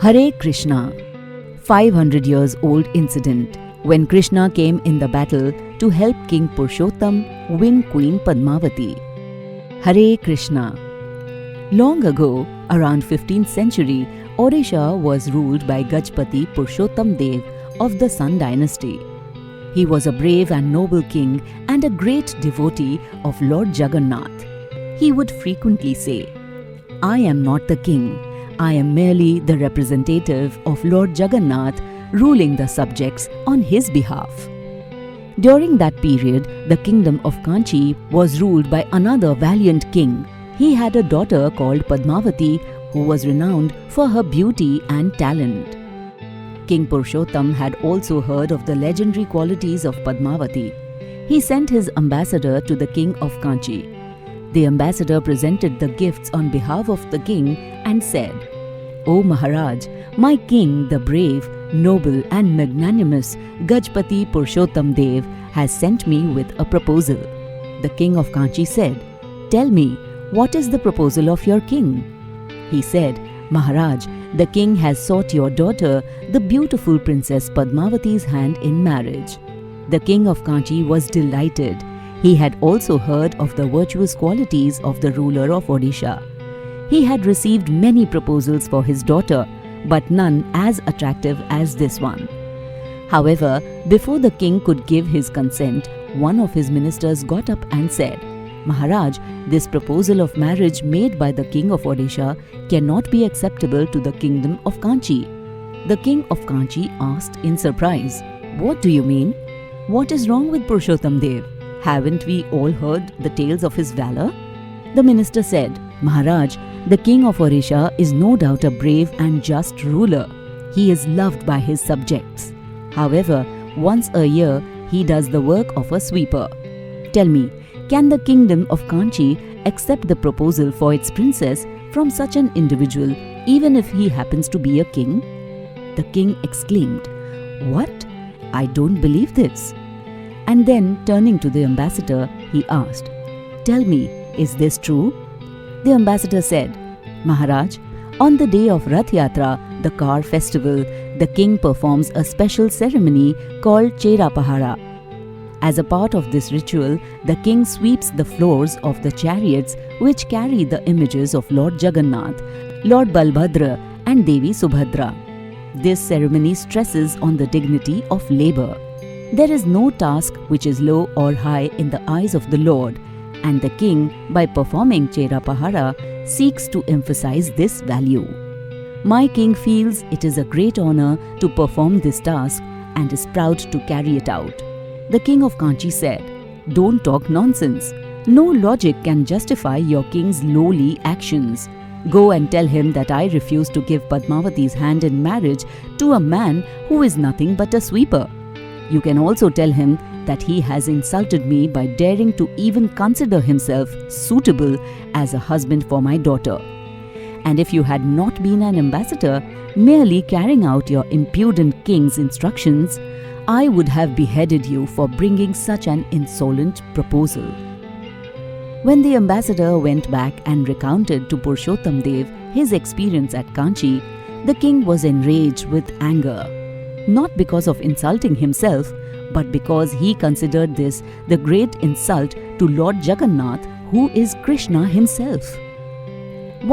Hare Krishna, 500 years old incident when Krishna came in the battle to help King Purushottam win Queen Padmavati. Hare Krishna. Long ago, around 15th century, Odisha was ruled by Gajapati Purushottama Deva of the Sun dynasty. He was a brave and noble king and a great devotee of Lord Jagannath. He would frequently say, "I am not the king. I am merely the representative of Lord Jagannath ruling the subjects on his behalf." During that period, the Kingdom of Kanchi was ruled by another valiant king. He had a daughter called Padmavati who was renowned for her beauty and talent. King Purushottam had also heard of the legendary qualities of Padmavati. He sent his ambassador to the King of Kanchi. The ambassador presented the gifts on behalf of the king and said, "O Maharaj, my king, the brave, noble and magnanimous Gajapati Purushottama Deva has sent me with a proposal." The King of Kanchi said, "Tell me, what is the proposal of your king?" He said, "Maharaj, the king has sought your daughter, the beautiful Princess Padmavati's hand in marriage." The King of Kanchi was delighted. He had also heard of the virtuous qualities of the ruler of Odisha. He had received many proposals for his daughter, but none as attractive as this one. However, before the king could give his consent, one of his ministers got up and said, "Maharaj, this proposal of marriage made by the king of Odisha cannot be acceptable to the Kingdom of Kanchi." The King of Kanchi asked in surprise, "What do you mean? What is wrong with Purushottam Deva? Haven't we all heard the tales of his valor?" The minister said, "Maharaj, the king of Odisha is no doubt a brave and just ruler. He is loved by his subjects. However, once a year he does the work of a sweeper. Tell me, can the Kingdom of Kanchi accept the proposal for its princess from such an individual, even if he happens to be a king?" The king exclaimed, "What? I don't believe this." And then, turning to the ambassador, he asked, "Tell me, is this true?" The ambassador said, "Maharaj, on the day of Rath Yatra, the car festival, the king performs a special ceremony called Chera Pahara. As a part of this ritual, the king sweeps the floors of the chariots which carry the images of Lord Jagannath, Lord Balbhadra and Devi Subhadra. This ceremony stresses on the dignity of labor. There is no task which is low or high in the eyes of the Lord, and the king, by performing Chera Pahara, seeks to emphasize this value. My king feels it is a great honor to perform this task and is proud to carry it out." The King of Kanchi said, "Don't talk nonsense. No logic can justify your king's lowly actions. Go and tell him that I refuse to give Padmavati's hand in marriage to a man who is nothing but a sweeper. You can also tell him that he has insulted me by daring to even consider himself suitable as a husband for my daughter. And if you had not been an ambassador, merely carrying out your impudent king's instructions, I would have beheaded you for bringing such an insolent proposal." When the ambassador went back and recounted to Purushottam Deva his experience at Kanchi, the king was enraged with anger, not because of insulting himself, but because he considered this the great insult to Lord Jagannath, who is Krishna himself.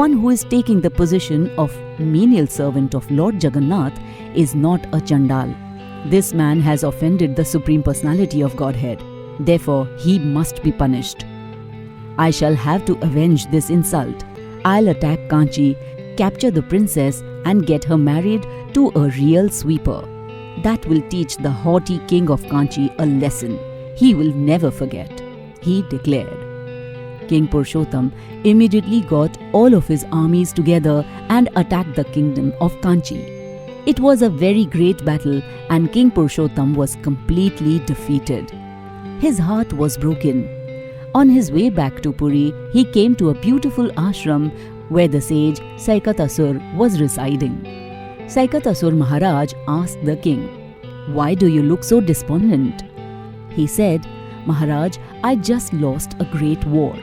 One who is taking the position of menial servant of Lord Jagannath is not a Chandal. This man has offended the Supreme Personality of Godhead. Therefore, he must be punished. I shall have to avenge this insult. I'll attack Kanchi, capture the princess and get her married to a real sweeper. That will teach the haughty King of Kanchi a lesson he will never forget," he declared. King Purushottam immediately got all of his armies together and attacked the Kingdom of Kanchi. It was a very great battle and King Purushottam was completely defeated. His heart was broken. On his way back to Puri, he came to a beautiful ashram where the sage Saikatasur was residing. Saikatasur Maharaj asked the king, "Why do you look so despondent?" He said, "Maharaj, I just lost a great war.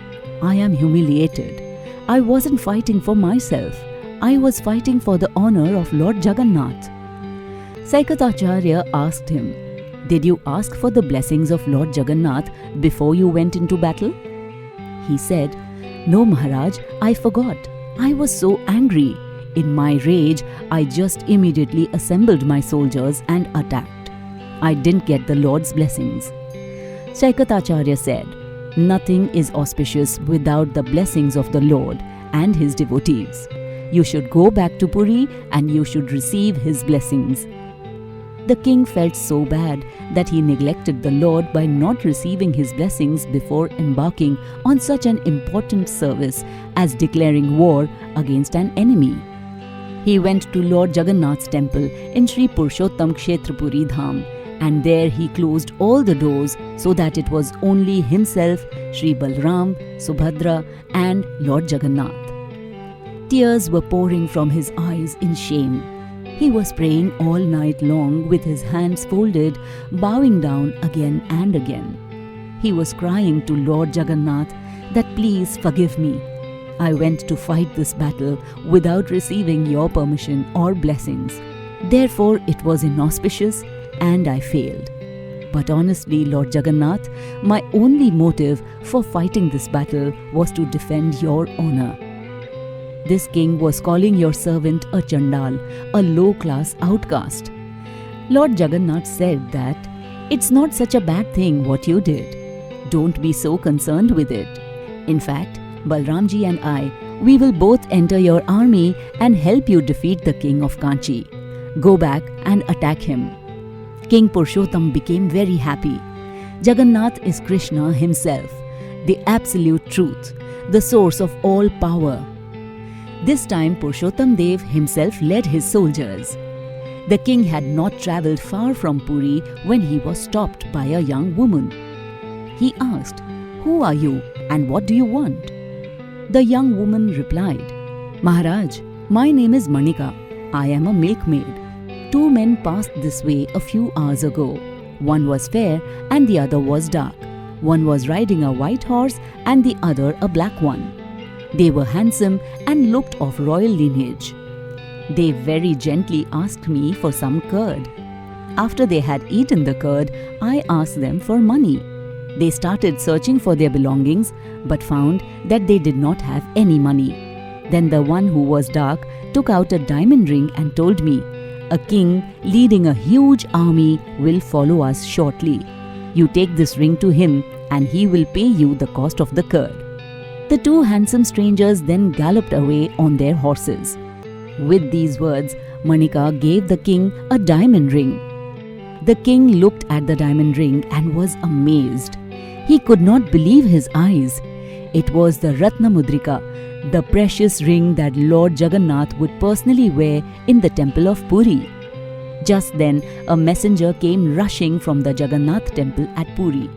I am humiliated. I wasn't fighting for myself. I was fighting for the honor of Lord Jagannath." Saikatacharya asked him, "Did you ask for the blessings of Lord Jagannath before you went into battle?" He said, "No, Maharaj, I forgot. I was so angry. In my rage, I just immediately assembled my soldiers and attacked. I didn't get the Lord's blessings." Saikatacharya said, "Nothing is auspicious without the blessings of the Lord and his devotees. You should go back to Puri and you should receive his blessings." The king felt so bad that he neglected the Lord by not receiving his blessings before embarking on such an important service as declaring war against an enemy. He went to Lord Jagannath's temple in Sri Purushottam Kshetrapuri Dham, and there he closed all the doors so that it was only himself, Sri Balram, Subhadra, and Lord Jagannath. Tears were pouring from his eyes in shame. He was praying all night long with his hands folded, bowing down again and again. He was crying to Lord Jagannath that, "Please forgive me. I went to fight this battle without receiving your permission or blessings. Therefore it was inauspicious and I failed. But honestly, Lord Jagannath, my only motive for fighting this battle was to defend your honor." This king was calling your servant a Chandal, a low-class outcast. Lord Jagannath said that, "It's not such a bad thing what you did. Don't be so concerned with it. In fact, Balramji and I, we will both enter your army and help you defeat the King of Kanchi. Go back and attack him." King Purushottam became very happy. Jagannath is Krishna himself, the absolute truth, the source of all power. This time Purushottam Deva himself led his soldiers. The king had not travelled far from Puri when he was stopped by a young woman. He asked, "Who are you and what do you want?" The young woman replied, "Maharaj, my name is Manika. I am a milkmaid. 2 men passed this way a few hours ago. One was fair and the other was dark. One was riding a white horse and the other a black one. They were handsome and looked of royal lineage. They very gently asked me for some curd. After they had eaten the curd, I asked them for money. They started searching for their belongings but found that they did not have any money. Then the one who was dark took out a diamond ring and told me, 'A king leading a huge army will follow us shortly. You take this ring to him and he will pay you the cost of the curd.' The 2 handsome strangers then galloped away on their horses. With these words, Manika gave the king a diamond ring. The king looked at the diamond ring and was amazed. He could not believe his eyes. It was the Ratna Mudrika, the precious ring that Lord Jagannath would personally wear in the temple of Puri. Just then, a messenger came rushing from the Jagannath temple at Puri.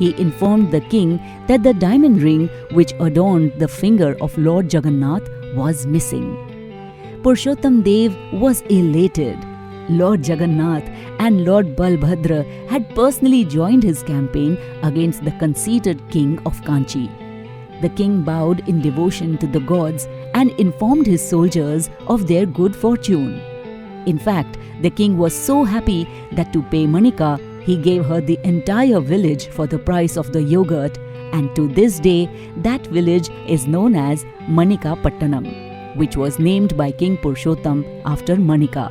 He informed the king that the diamond ring which adorned the finger of Lord Jagannath was missing. Purushottam Deva was elated. Lord Jagannath and Lord Balbhadra had personally joined his campaign against the conceited King of Kanchi. The king bowed in devotion to the gods and informed his soldiers of their good fortune. In fact, the king was so happy that to pay Manika, he gave her the entire village for the price of the yogurt, and to this day, that village is known as Manika Pattanam, which was named by King Purushottam after Manika.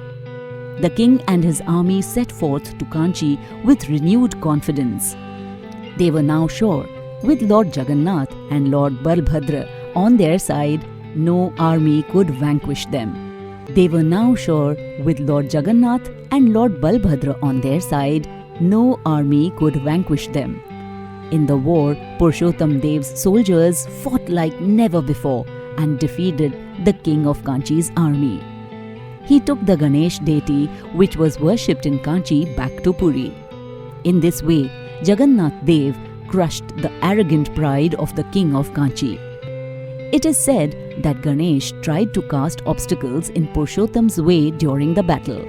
The king and his army set forth to Kanchi with renewed confidence. They were now sure, with Lord Jagannath and Lord Balbhadra on their side, no army could vanquish them. They were now sure, with Lord Jagannath and Lord Balbhadra on their side, no army could vanquish them. In the war, Purushottam Deva's soldiers fought like never before and defeated the King of Kanchi's army. He took the Ganesh deity, which was worshipped in Kanchi, back to Puri. In this way, Jagannath Dev crushed the arrogant pride of the King of Kanchi. It is said that Ganesh tried to cast obstacles in Purushottam's way during the battle.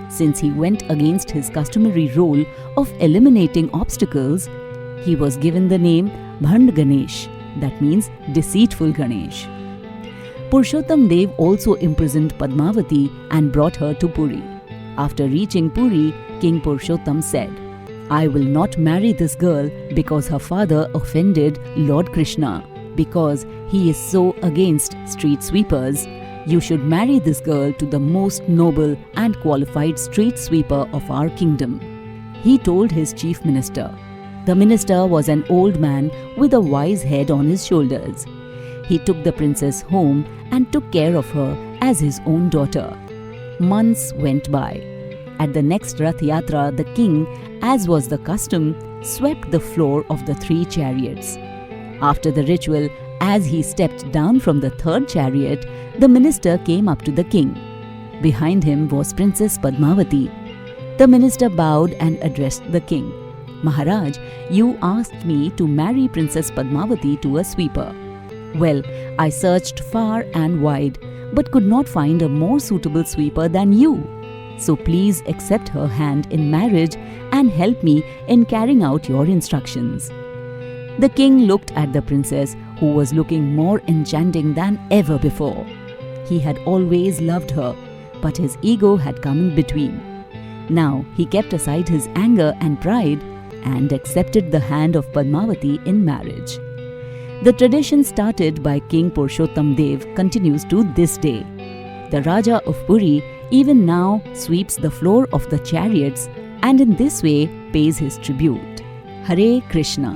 Since he went against his customary role of eliminating obstacles, he was given the name Bhand Ganesh, that means deceitful Ganesh. Purushottam Dev also imprisoned Padmavati and brought her to Puri. After reaching Puri, King Purushottam said, "I will not marry this girl because her father offended Lord Krishna, because he is so against street sweepers. You should marry this girl to the most noble and qualified street sweeper of our kingdom," he told his chief minister. The minister was an old man with a wise head on his shoulders. He took the princess home and took care of her as his own daughter. Months went by. At the next Rath Yatra, the king, as was the custom, swept the floor of the 3 chariots. After the ritual, as he stepped down from the 3rd chariot, the minister came up to the king. Behind him was Princess Padmavati. The minister bowed and addressed the king. "Maharaj, you asked me to marry Princess Padmavati to a sweeper. Well, I searched far and wide, but could not find a more suitable sweeper than you. So please accept her hand in marriage and help me in carrying out your instructions." The king looked at the princess, who was looking more enchanting than ever before. He had always loved her, but his ego had come in between. Now he kept aside his anger and pride and accepted the hand of Padmavati in marriage. The tradition started by King Purushottam Dev continues to this day. The Raja of Puri even now sweeps the floor of the chariots and in this way pays his tribute. Hare Krishna.